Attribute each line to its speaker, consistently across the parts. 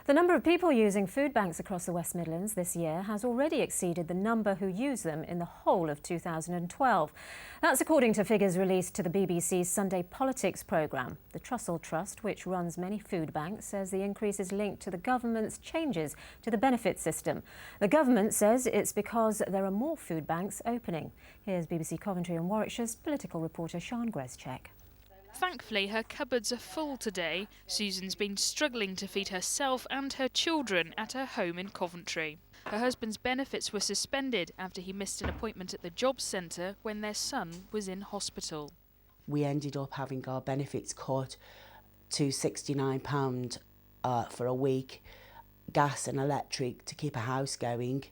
Speaker 1: The number of people using food banks across the West Midlands this year has already exceeded the number who use them in the whole of 2012. That's according to figures released to the BBC's Sunday Politics programme. The Trussell Trust, which runs many food banks, says the increase is linked to the government's changes to the benefit system. The government says it's because there are more food banks opening. Here's BBC Coventry and Warwickshire's political reporter Sian Greschek.
Speaker 2: Thankfully, her cupboards are full today. Susan's been struggling to feed herself and her children at her home in Coventry. Her husband's benefits were suspended after he missed an appointment at the jobs centre when their son was in hospital.
Speaker 3: We ended up having our benefits cut to £69 for a week, gas and electric to keep a house going.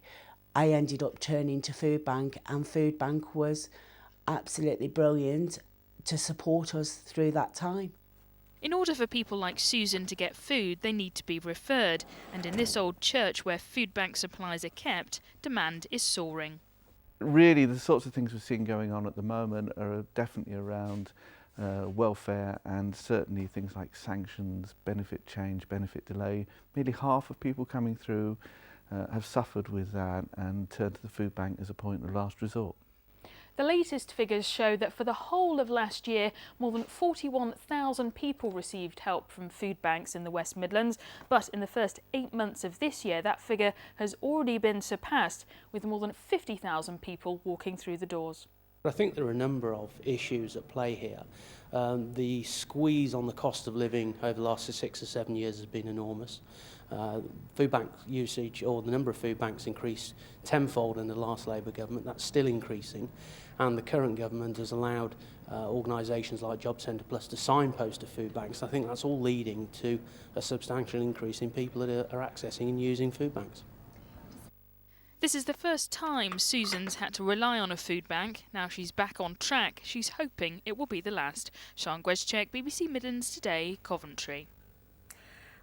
Speaker 3: I ended up turning to Food Bank, and Food Bank was absolutely brilliant to support us through that time.
Speaker 2: In order for people like Susan to get food, they need to be referred, and in this old church where food bank supplies are kept, demand is soaring.
Speaker 4: Really, the sorts of things we're seeing going on at the moment are definitely around welfare, and certainly things like sanctions, benefit change, benefit delay. Nearly half of people coming through have suffered with that and turned to the food bank as a point of last resort.
Speaker 2: The latest figures show that for the whole of last year, more than 41,000 people received help from food banks in the West Midlands. But in the first 8 months of this year, that figure has already been surpassed, with more than 50,000 people walking through the doors.
Speaker 5: I think there are a number of issues at play here. The squeeze on the cost of living over the last 6 or 7 years has been enormous. Food bank usage, or the number of food banks, increased tenfold in the last Labour government. That's still increasing, and the current government has allowed organisations like Job Centre Plus to signpost to food banks. I think that's all leading to a substantial increase in people that are accessing and using food banks.
Speaker 2: This is the first time Susan's had to rely on a food bank. Now she's back on track. She's hoping it will be the last. Sian Greschek, BBC Midlands Today, Coventry.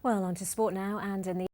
Speaker 1: Well, on to sport now, and in the